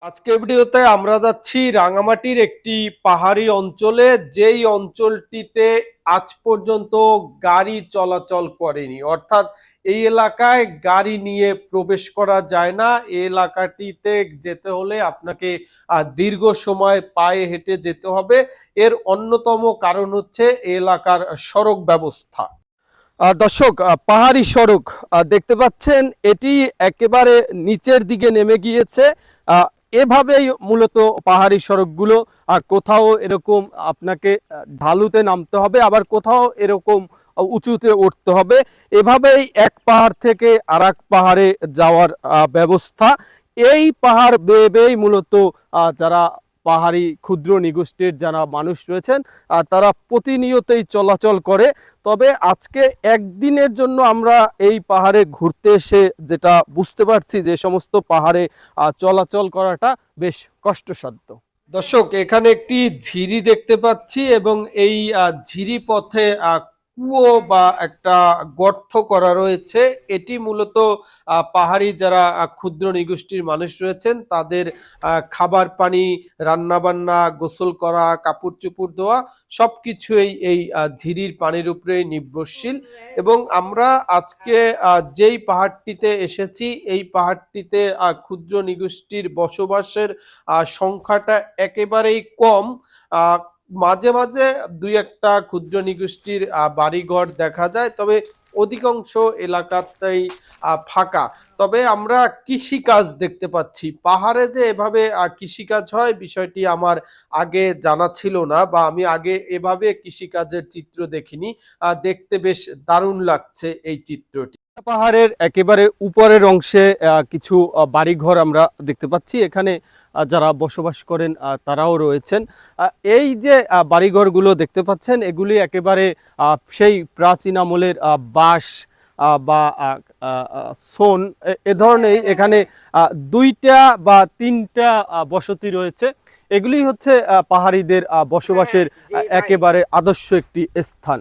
আজকের ভিডিওতে আমরা যাচ্ছি রাঙামাটির একটি পাহাড়ি অঞ্চলে, যেই অঞ্চলটিতে আজ পর্যন্ত গাড়ি চলাচল করেনি, অর্থাৎ এই এলাকায় গাড়ি নিয়ে প্রবেশ করা যায় না। এই এলাকাটিতে যেতে হলে আপনাকে দীর্ঘ সময় পায়ে হেঁটে যেতে হবে। এর অন্যতম কারণ হচ্ছে এই এলাকার সড়ক ব্যবস্থা। দর্শক, পাহাড়ি সড়ক দেখতে পাচ্ছেন, এটি একেবারে নিচের দিকে নেমে গিয়েছে। এভাবেই মূলত পাহাড়ি সড়কগুলো, কোথাও এরকম আপনাকে ঢালুতে নামতে হবে, আবার কোথাও এরকম উঁচুতে উঠতে হবে। এভাবেই এক পাহাড় থেকে আর এক পাহাড়ে যাওয়ার ব্যবস্থা। এই পাহাড় বেয়ে বেয়েই মূলত যারা পাহাড়ি ক্ষুদ্র নিগোষ্ঠীর যারা মানুষ রয়েছেন তারা প্রতিনিয়তই চলাচল করে। তবে আজকে একদিনের জন্য আমরা এই পাহাড়ে ঘুরতে এসে যেটা বুঝতে পারছি, যে সমস্ত পাহাড়ে চলাচল করাটা বেশ কষ্টসাধ্য। দর্শক, এখানে একটি ঝিরি দেখতে পাচ্ছি এবং এই ঝিরি পথে কুয়ো বা একটা গর্ত করা রয়েছে। এটি মূলত পাহাড়ি যারা ক্ষুদ্র নিগোষ্ঠীর মানুষ রয়েছেন তাদের খাবার পানি, রান্না বান্না, গোসল করা, কাপড় চোপড় ধোয়া সবকিছুই এই ঝিরির পানির উপরে নির্ভরশীল। এবং আমরা আজকে যেই পাহাড়টিতে এসেছি, এই পাহাড়টিতে ক্ষুদ্র নিগোষ্ঠীর বসবাসের সংখ্যাটা একেবারেই কম। মাঝে মাঝে দুই একটা ক্ষুদ্র নিগোষ্ঠীর বাড়িঘর দেখা যায়, তবে অধিকাংশ এলাকাতেই ফাঁকা। তবে আমরা কৃষিকাজ দেখতে পাচ্ছি পাহাড়ে, যে এভাবে কৃষিকাজ হয় বিষয়টি আমার আগে জানা ছিল না, বা আমি আগে এভাবে কৃষিকাজের চিত্র দেখিনি। দেখতে বেশ দারুণ লাগছে এই চিত্রটি। পাহাড়ের একেবারে উপরের অংশে কিছু বাড়িঘর আমরা দেখতে পাচ্ছি। এখানে যারা বসবাস করেন তারাও রয়েছেন। এই যে বাড়িঘরগুলো দেখতে পাচ্ছেন, এগুলি একেবারে সেই প্রাচীন আমলের বাঁশ বা সোন এ ধরনের। এখানে দুইটা বা তিনটা বসতি রয়েছে। এগুলি হচ্ছে পাহাড়িদের বসবাসের একেবারে আদর্শ একটি স্থান।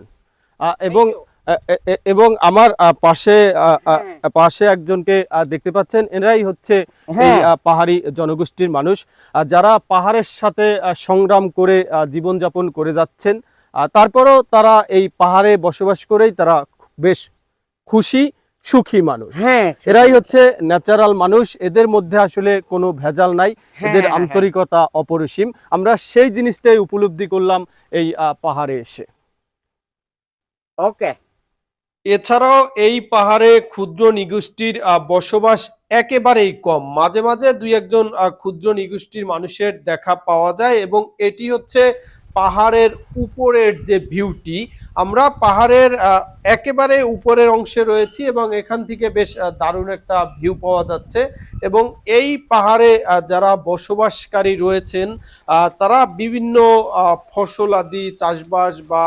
এবং এবং আমার পাশে পাশে একজনকে দেখতে পাচ্ছেন, এরাই হচ্ছে এই পাহাড়ি জনগোষ্ঠীর মানুষ, যারা পাহাড়ের সাথে সংগ্রাম করে জীবনযাপন করে যাচ্ছেন। তারপরও তারা এই পাহাড়ে বসবাস করেই তারা বেশ খুশি, সুখী মানুষ। এরাই হচ্ছে ন্যাচারাল মানুষ, এদের মধ্যে আসলে কোনো ভেজাল নাই, এদের আন্তরিকতা অপরিসীম। আমরা সেই জিনিসটাই উপলব্ধি করলাম এই পাহাড়ে এসে। ওকে। এছাড়াও এই পাহাড়ে ক্ষুদ্র নিগোষ্ঠীর বসবাস একেবারেই কম। মাঝে মাঝে দুই একজন ক্ষুদ্র নিগোষ্ঠীর মানুষের দেখা পাওয়া যায়, এবং এটি হচ্ছে পাহাড়ের উপরের যে ভিউটি। আমরা পাহাড়ের একেবারে উপরের অংশে রয়েছি এবং এখান থেকে বেশ দারুণ একটা ভিউ পাওয়া যাচ্ছে। এবং এই পাহাড়ে যারা বসবাসকারী রয়েছেন তারা বিভিন্ন ফসল আদি চাষবাস বা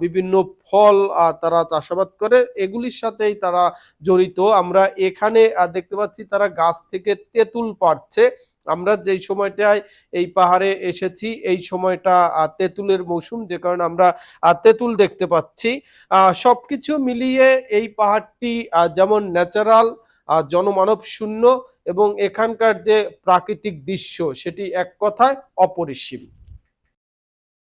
বিভিন্ন ফল তারা চাষাবাদ করে, এগুলির সাথেই তারা জড়িত। আমরা এখানে দেখতে পাচ্ছি তারা গাছ থেকে তেঁতুল পাড়ছে। আমরা যেই সময়টায় এই পাহাড়ে এসেছি এই সময়টা তেঁতুলের মৌসুম, যে কারণে আমরা তেঁতুল দেখতে পাচ্ছি। সবকিছু মিলিয়ে এই পাহাড়টি যেমন ন্যাচারাল, জনমানব শূন্য, এবং এখানকার যে প্রাকৃতিক দৃশ্য সেটি এক কথায় অপরিসীম।